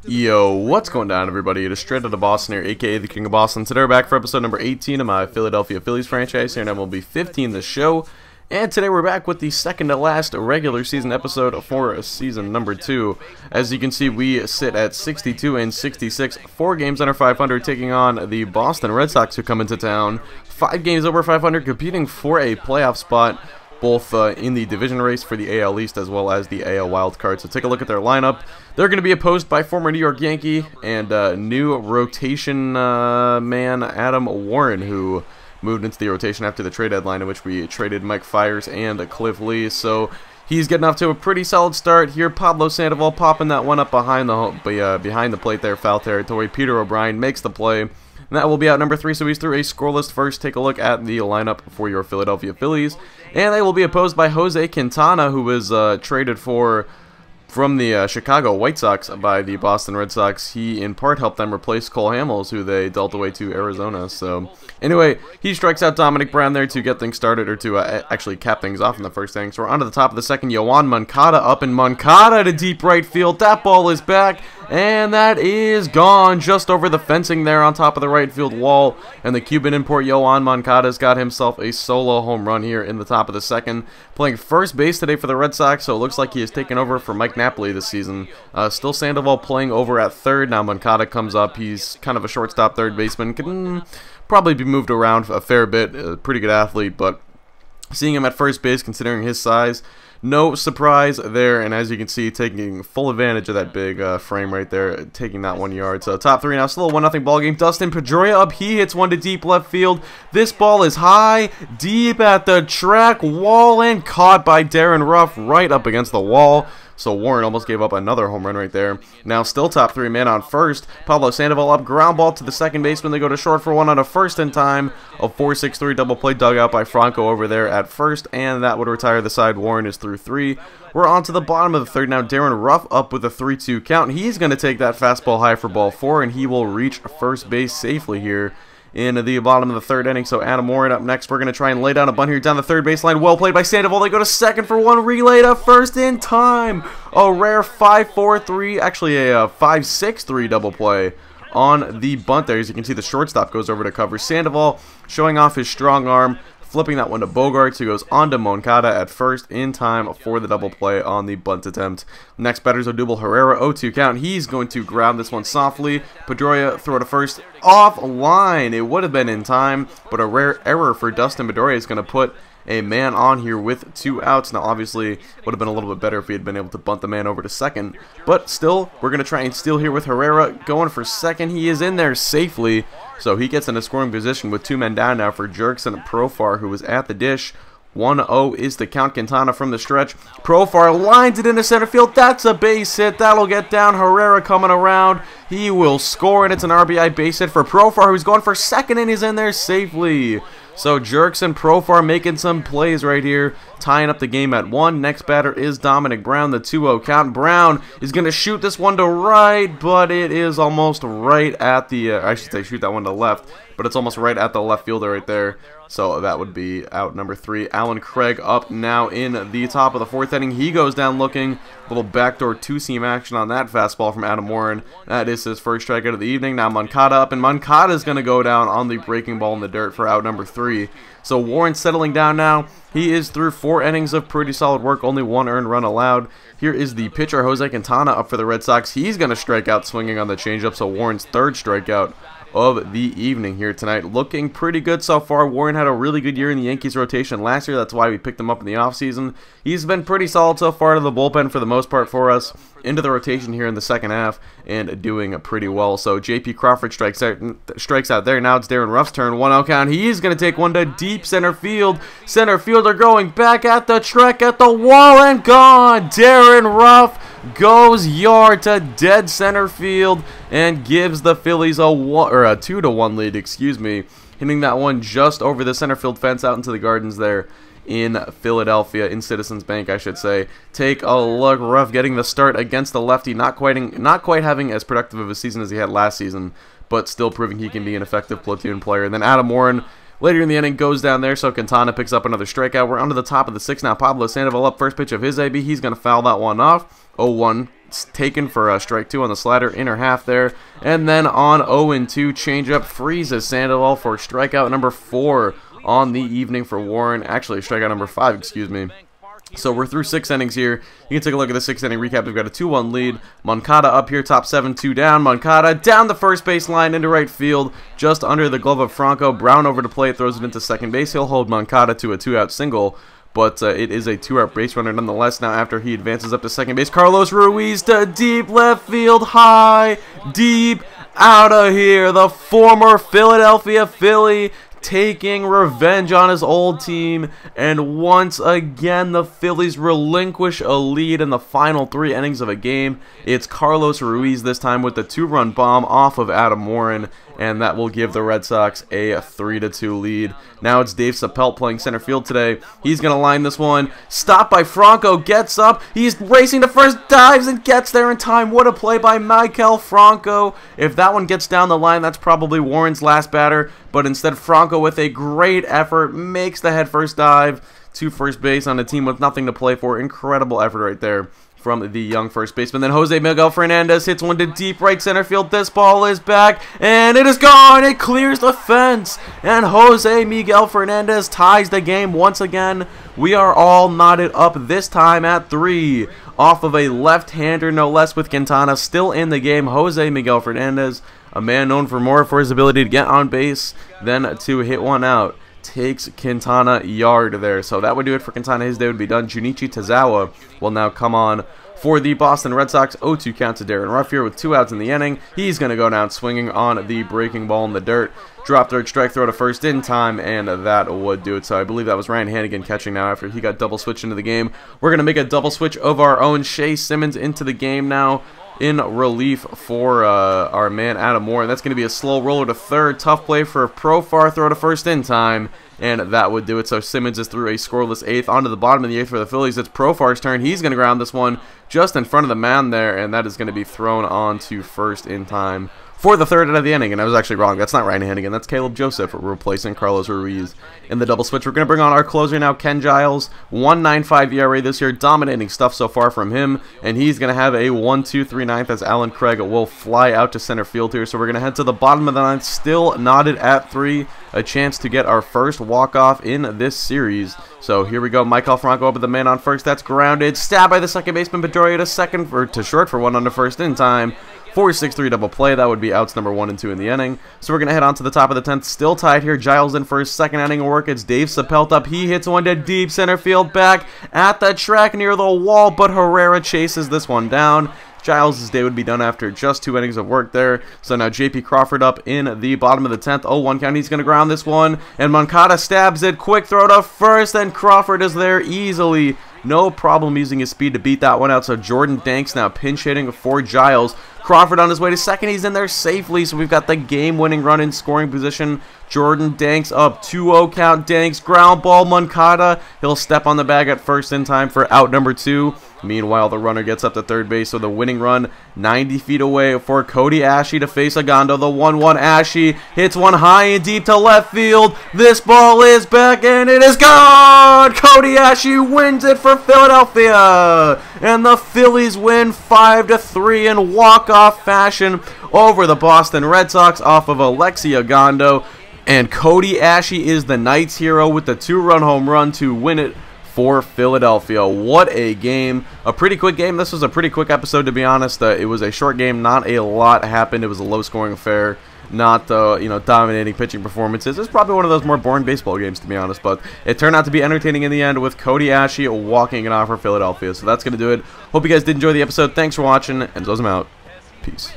Yo, what's going down, everybody? It is straight out of Boston here, aka the King of Boston. Today we're back for episode number 18 of my Philadelphia Phillies franchise here in MLB 15, the show. And today we're back with the second to last regular season episode for season number 2. As you can see, we sit at 62 and 66, 4 games under 500, taking on the Boston Red Sox, who come into town 5 games over 500, competing for a playoff spot, both in the division race for the AL East as well as the AL wildcard. So take a look at their lineup. They're going to be opposed by former New York Yankee and new rotation man Adam Warren, who moved into the rotation after the trade deadline, in which we traded Mike Fiers and Cliff Lee. So he's getting off to a pretty solid start here. Pablo Sandoval popping that one up behind the plate there, foul territory. Peter O'Brien makes the play. And that will be out number 3, so he's through a scoreless first. Take a look at the lineup for your Philadelphia Phillies. And they will be opposed by Jose Quintana, who was traded from the Chicago White Sox by the Boston Red Sox. He, in part, helped them replace Cole Hamels, who they dealt away to Arizona. So, anyway, he strikes out Dominic Brown there to get things started, or to actually cap things off in the first inning. So we're on to the top of the second. Yoan Moncada up, and Moncada to deep right field. That ball is back, and that is gone just over the fencing there on top of the right field wall. And the Cuban import Yoan Moncada's got himself a solo home run here in the top of the second. Playing first base today for the Red Sox, so it looks like he has taken over for Mike Napoli this season. Still Sandoval playing over at third. Now Moncada comes up. He's kind of a shortstop third baseman. Can probably be moved around a fair bit. Pretty good athlete, but seeing him at first base, considering his size, no surprise there. And as you can see, taking full advantage of that big frame right there, taking that 1 yard. So top 3 now, still a 1-0 ball game. Dustin Pedroia up, he hits one to deep left field. This ball is high, deep at the track wall, and caught by Darren Ruff right up against the wall. So Warren almost gave up another home run right there. Now still top 3 man on first. Pablo Sandoval up, ground ball to the second baseman. They go to short for one on a first in time. A 4-6-3 double play dug out by Franco over there at first, and that would retire the side. Warren is through 3. We're on to the bottom of the third now. Darren Ruff up with a 3-2 count. He's going to take that fastball high for ball 4, and he will reach first base safely here in the bottom of the third inning. So Adam Warren up next. We're going to try and lay down a bunt here down the third baseline. Well played by Sandoval. They go to second for one. Relay to first in time. A rare 5-4-3, actually a 5-6-3 double play on the bunt there. As you can see, the shortstop goes over to cover. Sandoval showing off his strong arm, flipping that one to Bogarts, who goes on to Moncada at first in time for the double play on the bunt attempt. Next batter's Odubel Herrera, 0-2 count. He's going to ground this one softly. Pedroia throw to first, offline. It would have been in time, but a rare error for Dustin Pedroia is going to put a man on here with 2 outs. Now, obviously, would have been a little bit better if he had been able to bunt the man over to second. But still, we're going to try and steal here with Herrera going for second. He is in there safely, so he gets in a scoring position with 2 men down now for Jerkson and Profar, who was at the dish. 1-0 is the count. Quintana from the stretch. Profar lines it into center field. That's a base hit. That'll get down. Herrera coming around. He will score, and it's an RBI base hit for Profar, who's going for second, and he's in there safely. So Jerkson, Profar making some plays right here, tying up the game at 1. Next batter is Dominic Brown, the 2-0 count. Brown is going to shoot this one to right, but it is almost right at the, I should say shoot that one to left, but it's almost right at the left fielder right there. So that would be out number 3. Alan Craig up now in the top of the 4th inning. He goes down looking. Little backdoor 2-seam action on that fastball from Adam Warren. That is his first strikeout of the evening. Now Moncada up, and Moncada is going to go down on the breaking ball in the dirt for out number 3. So Warren settling down now. He is through 4 innings of pretty solid work. Only 1 earned run allowed. Here is the pitcher, Jose Quintana, up for the Red Sox. He's going to strike out swinging on the changeup. So Warren's 3rd strikeout of the evening here tonight. Looking pretty good so far. Warren had a really good year in the Yankees rotation last year. That's why we picked him up in the offseason. He's been pretty solid so far to the bullpen for the most part for us. Into the rotation here in the second half and doing pretty well. So J.P. Crawford strikes out there. Now it's Darren Ruff's turn. 1-0 count. He's going to take one to deep center field. Center fielder going back at the track at the wall and gone. Darren Ruff goes yard to dead center field and gives the Phillies a 2-1 lead, excuse me, hitting that one just over the center field fence out into the gardens there in Philadelphia, in Citizens Bank, I should say. Take a look. Ruff getting the start against the lefty, not quite having as productive of a season as he had last season, but still proving he can be an effective platoon player. And then Adam Warren later in the inning goes down there, so Quintana picks up another strikeout. We're onto the top of the 6th now. Pablo Sandoval up, first pitch of his AB. He's going to foul that one off. 0-1 taken for strike 2 on the slider, inner half there. And then on 0-2 changeup, freezes Sandoval for strikeout number 4 on the evening for Warren. Actually, strikeout number 5, excuse me. So we're through 6 innings here. You can take a look at the 6th inning recap. We've got a 2-1 lead. Moncada up here, top 7, 2 down. Moncada down the first base line into right field, just under the glove of Franco. Brown over to plate, throws it into second base. He'll hold Moncada to a 2-out single, but it is a 2-out base runner nonetheless. Now after he advances up to second base, Carlos Ruiz to deep left field, high, deep, out of here. The former Philadelphia Philly taking revenge on his old team, and once again the Phillies relinquish a lead in the final 3 innings of a game. It's Carlos Ruiz this time with the 2-run bomb off of Adam Warren, and that will give the Red Sox a 3-2 lead. Now it's Dave Sapelt playing center field today. He's going to line this one. Stopped by Franco, gets up. He's racing to first, dives, and gets there in time. What a play by Maikel Franco. If that one gets down the line, that's probably Warren's last batter, but instead Franco with a great effort makes the head first dive to first base on a team with nothing to play for. Incredible effort right there from the young first baseman. Then Jose Miguel Fernandez hits one to deep right center field. This ball is back, and it is gone. It clears the fence, and Jose Miguel Fernandez ties the game once again. We are all knotted up this time at 3 off of a left-hander, no less, with Quintana still in the game. Jose Miguel Fernandez, a man known for more for his ability to get on base than to hit one out, takes Quintana yard there. So that would do it for Quintana. His day would be done. Junichi Tazawa will now come on for the Boston Red Sox. 0-2 count to Darren Ruff here with 2 outs in the inning. He's going to go down swinging on the breaking ball in the dirt. Drop third strike, throw to first in time, and that would do it. So I believe that was Ryan Hannigan catching now after he got double switched into the game. We're going to make a double switch of our own. Shea Simmons into the game now in relief for our man Adam Moore. And that's going to be a slow roller to third. Tough play for a Profar, throw to first in time, and that would do it. So Simmons is through a scoreless 8th. Onto the bottom of the 8th for the Phillies. It's Profar's turn. He's going to ground this one just in front of the mound there, and that is going to be thrown on to first in time for the 3rd out of the inning. And I was actually wrong. That's not Ryan Hannigan. That's Caleb Joseph replacing Carlos Ruiz in the double switch. We're going to bring on our closer now, Ken Giles. 1.95 ERA this year. Dominating stuff so far from him. And he's going to have a 1-2-3 ninth as Alan Craig will fly out to center field here. So we're going to head to the bottom of the 9th. Still knotted at 3. A chance to get our first walk-off in this series. So here we go. Maikel Franco up with the man on first. That's grounded. Stabbed by the second baseman Pedroia to short for one on the first in time. 4-6-3 double play. That would be outs number 1 and 2 in the inning. So we're going to head on to the top of the 10th. Still tied here. Giles in for his 2nd inning of work. It's Dave Sapelt up. He hits one to deep center field, back at the track near the wall, but Herrera chases this one down. Giles' day would be done after just 2 innings of work there. So now J.P. Crawford up in the bottom of the 10th. 0-1 count. He's going to ground this one, and Moncada stabs it. Quick throw to first, and Crawford is there easily. No problem using his speed to beat that one out. So Jordan Danks now pinch hitting for Giles. Crawford on his way to second. He's in there safely. So we've got the game-winning run in scoring position. Jordan Danks up. 2-0 count. Danks ground ball. Moncada. He'll step on the bag at first in time for out number 2. Meanwhile, the runner gets up to third base, so the winning run 90 feet away for Cody Ashe to face Agando. The 1-1 Ashe hits one high and deep to left field. This ball is back, and it is gone! Cody Ashe wins it for Philadelphia! And the Phillies win 5-3 in walk-off fashion over the Boston Red Sox off of Alexi Agando. And Cody Ashe is the night's hero with the 2-run home run to win it for Philadelphia. What a game. A pretty quick game. This was a pretty quick episode, to be honest. It was a short game. Not a lot happened. It was a low-scoring affair. Not, dominating pitching performances. It's probably one of those more boring baseball games, to be honest. But it turned out to be entertaining in the end with Cody Ashe walking it off for Philadelphia. So that's going to do it. Hope you guys did enjoy the episode. Thanks for watching, and Zos, I'm out. Peace.